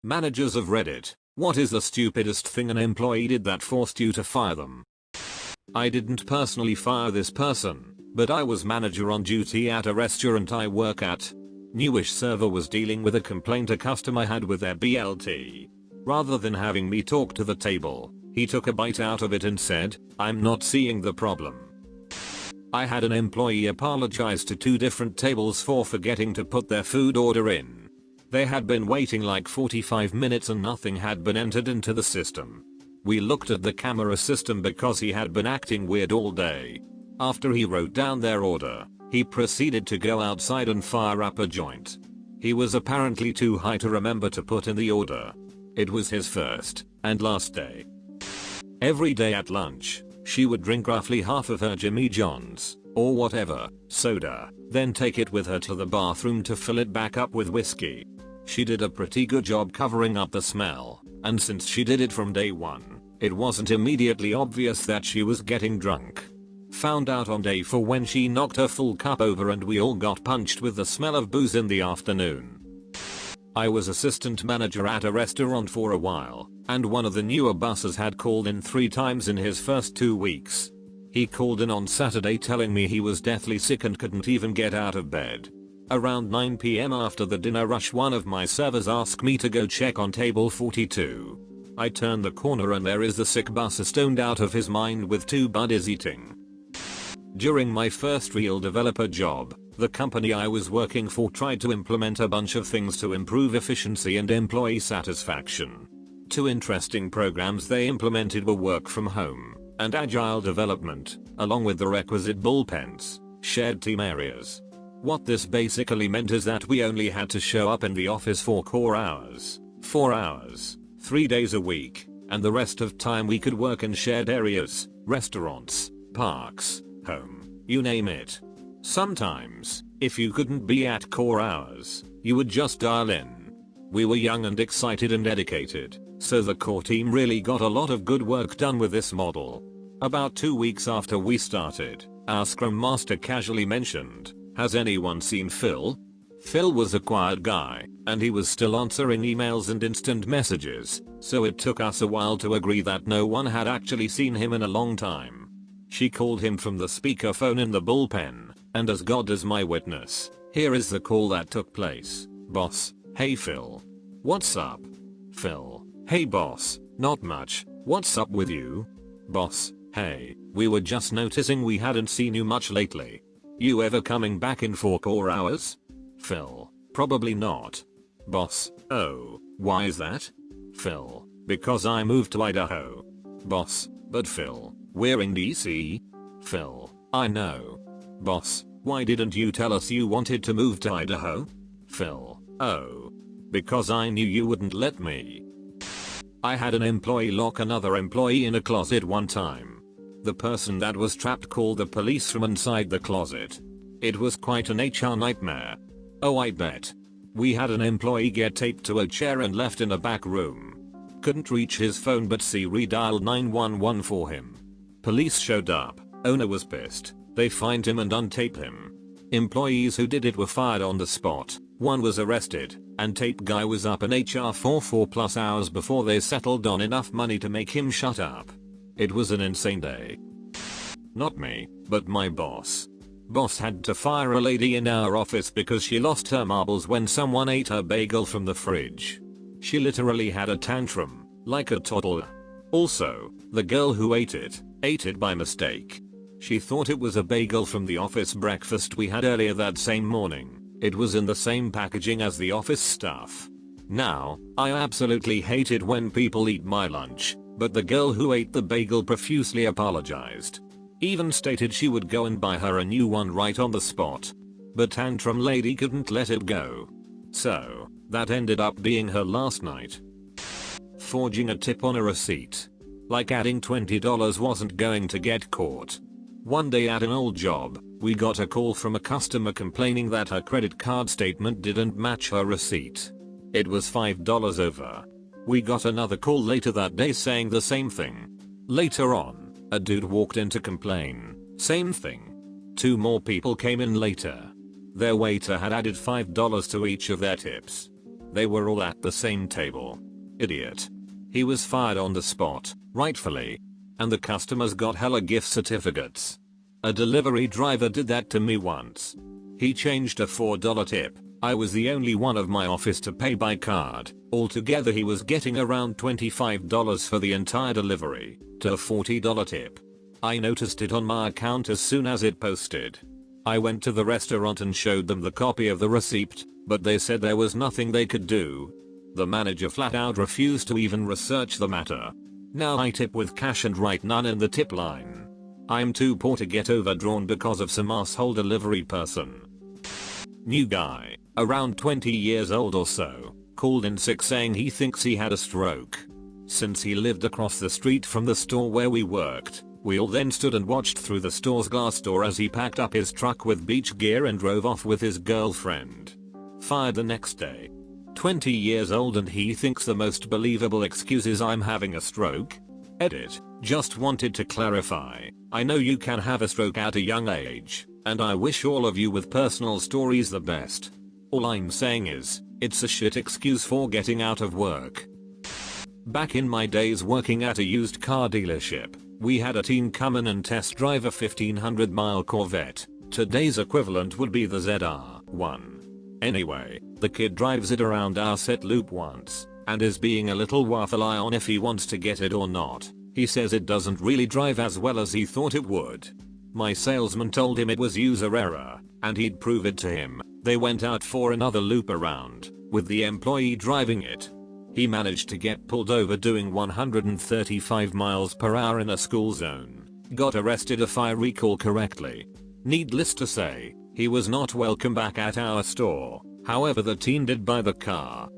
Managers of Reddit, what is the stupidest thing an employee did that forced you to fire them? I didn't personally fire this person, but I was manager on duty at a restaurant I work at. Newish server was dealing with a complaint a customer had with their BLT. Rather than having me talk to the table, he took a bite out of it and said, "I'm not seeing the problem." I had an employee apologize to 2 different tables for forgetting to put their food order in. They had been waiting like 45 minutes and nothing had been entered into the system. We looked at the camera system because he had been acting weird all day. After he wrote down their order, he proceeded to go outside and fire up a joint. He was apparently too high to remember to put in the order. It was his first and last day. Every day at lunch, she would drink roughly half of her Jimmy John's, or whatever, soda, then take it with her to the bathroom to fill it back up with whiskey. She did a pretty good job covering up the smell, and since she did it from day 1, it wasn't immediately obvious that she was getting drunk. Found out on day 4 when she knocked her full cup over and we all got punched with the smell of booze in the afternoon. I was assistant manager at a restaurant for a while, and one of the newer bosses had called in 3 times in his first 2 weeks. He called in on Saturday telling me he was deathly sick and couldn't even get out of bed. Around 9 PM after the dinner rush, one of my servers asked me to go check on table 42. I turned the corner and there is the sick boss stoned out of his mind with 2 buddies eating. During my first real developer job, the company I was working for tried to implement a bunch of things to improve efficiency and employee satisfaction. 2 interesting programs they implemented were work from home and agile development, along with the requisite bullpens, shared team areas. What this basically meant is that we only had to show up in the office for core hours, 4 hours, 3 days a week, and the rest of time we could work in shared areas, restaurants, parks, home, you name it. Sometimes, if you couldn't be at core hours, you would just dial in. We were young and excited and dedicated, so the core team really got a lot of good work done with this model. About 2 weeks after we started, our Scrum Master casually mentioned, "Has anyone seen Phil?" Phil was a quiet guy, and he was still answering emails and instant messages, so it took us a while to agree that no one had actually seen him in a long time. She called him from the speakerphone in the bullpen, and as God is my witness, here is the call that took place. "Boss, hey Phil. What's up?" Phil, "Hey boss, not much, what's up with you?" Boss, "Hey, we were just noticing we hadn't seen you much lately. You ever coming back in for core hours?" Phil, "Probably not." Boss, "Oh, why is that?" Phil, "Because I moved to Idaho." Boss, "But Phil, we're in DC." Phil, "I know." Boss, "Why didn't you tell us you wanted to move to Idaho?" Phil, "Oh. Because I knew you wouldn't let me." I had an employee lock another employee in a closet one time. The person that was trapped called the police from inside the closet. It was quite an HR nightmare. Oh, I bet. We had an employee get taped to a chair and left in a back room. Couldn't reach his phone but Siri dialed 911 for him. Police showed up, owner was pissed, they fined him and untaped him. Employees who did it were fired on the spot, one was arrested, and tape guy was up in HR for 4+ hours before they settled on enough money to make him shut up. It was an insane day. Not me, but my boss. Boss had to fire a lady in our office because she lost her marbles when someone ate her bagel from the fridge. She literally had a tantrum, like a toddler. Also, the girl who ate it by mistake. She thought it was a bagel from the office breakfast we had earlier that same morning. It was in the same packaging as the office stuff. Now, I absolutely hate it when people eat my lunch, but the girl who ate the bagel profusely apologized. Even stated she would go and buy her a new one right on the spot. But tantrum lady couldn't let it go. So, that ended up being her last night. Forging a tip on a receipt. Like adding $20 wasn't going to get caught. One day at an old job, we got a call from a customer complaining that her credit card statement didn't match her receipt. It was $5 over. We got another call later that day saying the same thing. Later on, a dude walked in to complain. Same thing. 2 more people came in later. Their waiter had added $5 to each of their tips. They were all at the same table. Idiot. He was fired on the spot, rightfully. And the customers got hella gift certificates. A delivery driver did that to me once. He changed a $4 tip. I was the only one of my office to pay by card. Altogether he was getting around $25 for the entire delivery, to a $40 tip. I noticed it on my account as soon as it posted. I went to the restaurant and showed them the copy of the receipt, but they said there was nothing they could do. The manager flat out refused to even research the matter. Now I tip with cash and write none in the tip line. I'm too poor to get overdrawn because of some asshole delivery person. New guy, around 20 years old or so, called in sick saying he thinks he had a stroke. Since he lived across the street from the store where we worked, we all then stood and watched through the store's glass door as he packed up his truck with beach gear and drove off with his girlfriend. Fired the next day. 20 years old and he thinks the most believable excuse is I'm having a stroke? Edit. Just wanted to clarify, I know you can have a stroke at a young age, and I wish all of you with personal stories the best. All I'm saying is, it's a shit excuse for getting out of work. Back in my days working at a used car dealership, we had a teen come in and test drive a 1500-mile Corvette. Today's equivalent would be the ZR1. Anyway, the kid drives it around our set loop once, and is being a little waffle-eye on if he wants to get it or not. He says it doesn't really drive as well as he thought it would. My salesman told him it was user error, and he'd prove it to him. They went out for another loop around, with the employee driving it. He managed to get pulled over doing 135 miles per hour in a school zone. Got arrested if I recall correctly. Needless to say, he was not welcome back at our store. However, the teen did buy the car.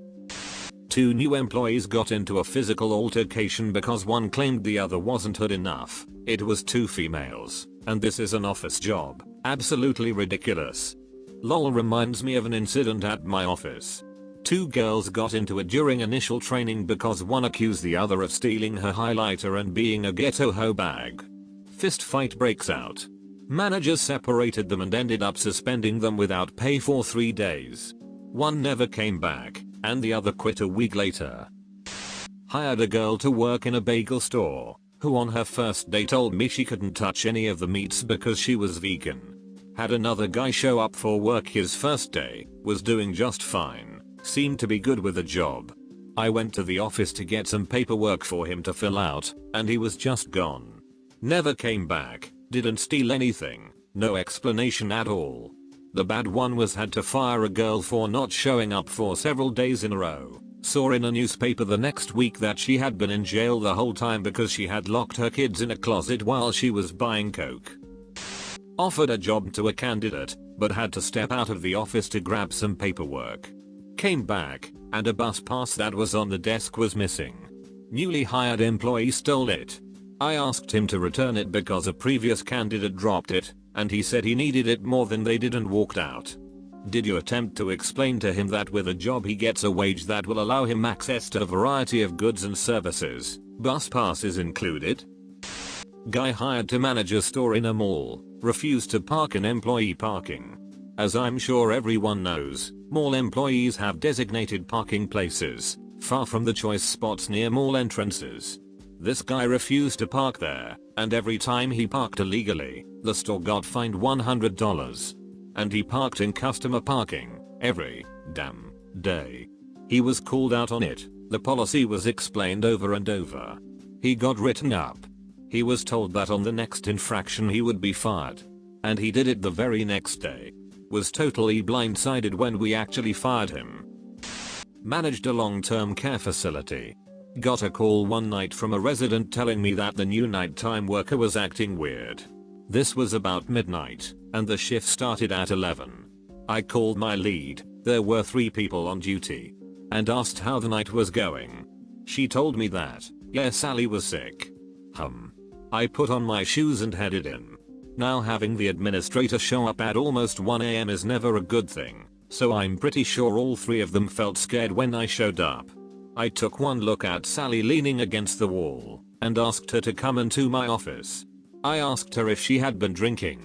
2 new employees got into a physical altercation because one claimed the other wasn't hood enough. It was 2 females, and this is an office job. Absolutely ridiculous. Lol reminds me of an incident at my office. 2 girls got into it during initial training because one accused the other of stealing her highlighter and being a ghetto hoe bag. Fist fight breaks out. Managers separated them and ended up suspending them without pay for 3 days. One never came back, and the other quit a week later. Hired a girl to work in a bagel store, who on her first day told me she couldn't touch any of the meats because she was vegan. Had another guy show up for work his first day, was doing just fine, seemed to be good with the job. I went to the office to get some paperwork for him to fill out, and he was just gone. Never came back, didn't steal anything, no explanation at all. The bad one was had to fire a girl for not showing up for several days in a row. Saw in a newspaper the next week that she had been in jail the whole time because she had locked her kids in a closet while she was buying coke. Offered a job to a candidate, but had to step out of the office to grab some paperwork. Came back, and a bus pass that was on the desk was missing. Newly hired employee stole it. I asked him to return it because a previous candidate dropped it, and he said he needed it more than they did and walked out. Did you attempt to explain to him that with a job he gets a wage that will allow him access to a variety of goods and services, bus passes included? Guy hired to manage a store in a mall, refused to park in employee parking. As I'm sure everyone knows, mall employees have designated parking places, far from the choice spots near mall entrances. This guy refused to park there, and every time he parked illegally, the store got fined $100. And he parked in customer parking, every damn day. He was called out on it, the policy was explained over and over. He got written up. He was told that on the next infraction he would be fired. And he did it the very next day. Was totally blindsided when we actually fired him. Managed a long-term care facility. Got a call one night from a resident telling me that the new nighttime worker was acting weird. This was about midnight, and the shift started at 11. I called my lead, there were 3 people on duty, and asked how the night was going. She told me that, yeah, Sally was sick. I put on my shoes and headed in. Now having the administrator show up at almost 1 AM is never a good thing, so I'm pretty sure all 3 of them felt scared when I showed up. I took one look at Sally leaning against the wall, and asked her to come into my office. I asked her if she had been drinking.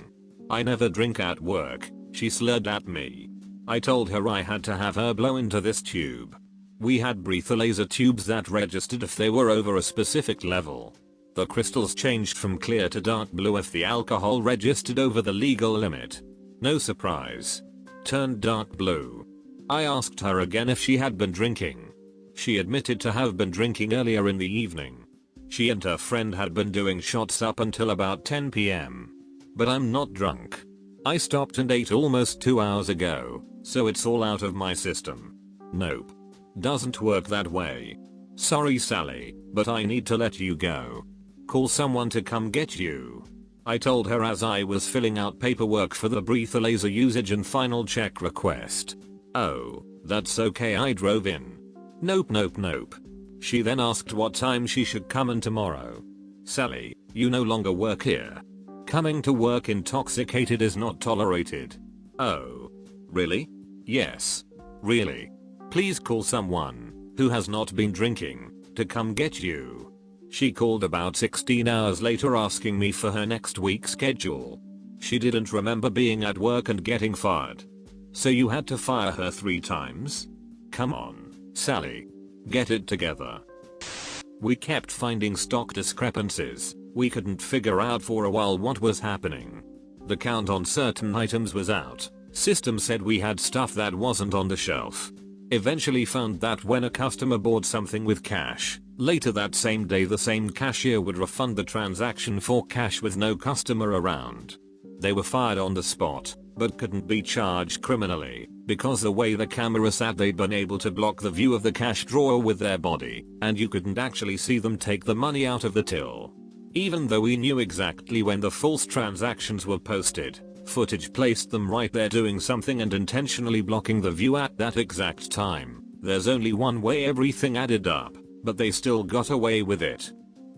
I never drink at work, she slurred at me. I told her I had to have her blow into this tube, We had breathalyzer tubes that registered if they were over a specific level. The crystals changed from clear to dark blue if the alcohol registered over the legal limit. No surprise. Turned dark blue. I asked her again if she had been drinking. She admitted to have been drinking earlier in the evening. She and her friend had been doing shots up until about 10 PM. But I'm not drunk. I stopped and ate almost 2 hours ago, so it's all out of my system. Nope. Doesn't work that way. Sorry Sally, but I need to let you go. Call someone to come get you. I told her as I was filling out paperwork for the breathalyzer usage and final check request. Oh, that's okay, I drove in. Nope. She then asked what time she should come in tomorrow. Sally, you no longer work here. Coming to work intoxicated is not tolerated. Oh. Really? Yes. Really? Please call someone, who has not been drinking, to come get you. She called about 16 hours later asking me for her next week's schedule. She didn't remember being at work and getting fired. So you had to fire her 3 times? Come on, Sally. Get it together. We kept finding stock discrepancies. We couldn't figure out for a while what was happening. The count on certain items was out. System said we had stuff that wasn't on the shelf. Eventually found that when a customer bought something with cash, later that same day the same cashier would refund the transaction for cash with no customer around. They were fired on the spot, but couldn't be charged criminally, because the way the camera sat they'd been able to block the view of the cash drawer with their body, and you couldn't actually see them take the money out of the till. Even though we knew exactly when the false transactions were posted, footage placed them right there doing something and intentionally blocking the view at that exact time. There's only one way everything added up, but they still got away with it.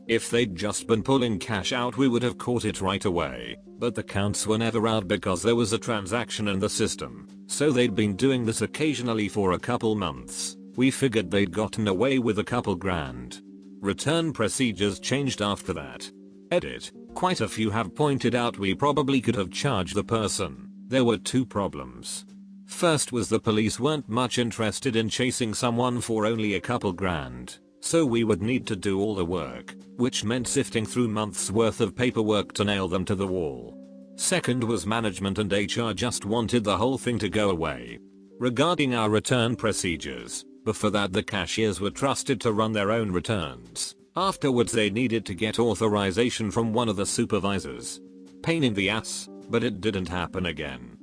If they'd just been pulling cash out we would have caught it right away, but the counts were never out because there was a transaction in the system, so they'd been doing this occasionally for a couple months. We figured they'd gotten away with a couple grand. Return procedures changed after that. Edit. Quite a few have pointed out we probably could have charged the person. There were 2 problems. First was the police weren't much interested in chasing someone for only a couple grand, so we would need to do all the work, which meant sifting through months worth of paperwork to nail them to the wall. Second was management and HR just wanted the whole thing to go away. Regarding our return procedures, before that the cashiers were trusted to run their own returns. Afterwards they needed to get authorization from one of the supervisors. Pain in the ass, but it didn't happen again.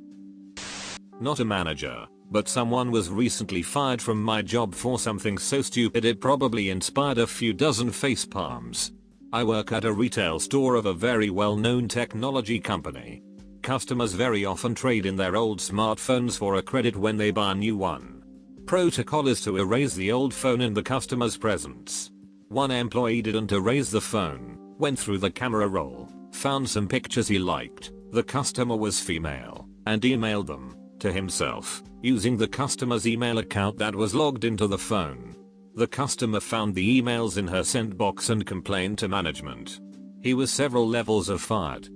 Not a manager, but someone was recently fired from my job for something so stupid it probably inspired a few dozen facepalms. I work at a retail store of a very well-known technology company. Customers very often trade in their old smartphones for a credit when they buy a new one. Protocol is to erase the old phone in the customer's presence. One employee didn't erase the phone, went through the camera roll, found some pictures he liked, the customer was female, and emailed them to himself, using the customer's email account that was logged into the phone. The customer found the emails in her sent box and complained to management. He was several levels of fired.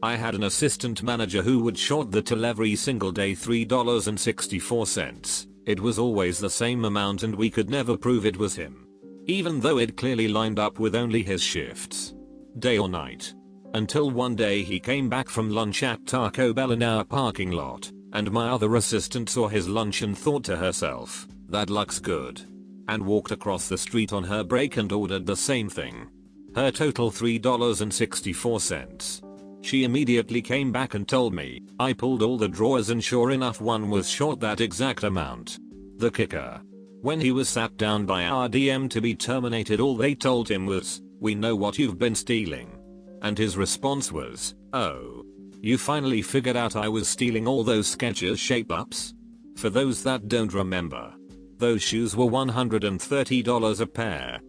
I had an assistant manager who would short the till every single day $3.64. It was always the same amount and we could never prove it was him, even though it clearly lined up with only his shifts, day or night. Until one day he came back from lunch at Taco Bell in our parking lot, and my other assistant saw his lunch and thought to herself, "That looks good," and walked across the street on her break and ordered the same thing. Her total $3.64. She immediately came back and told me. I pulled all the drawers and sure enough one was short that exact amount. The kicker: when he was sat down by our DM to be terminated, all they told him was, "We know what you've been stealing." And his response was, "Oh, you finally figured out I was stealing all those Skechers shape-ups?" For those that don't remember, those shoes were $130 a pair,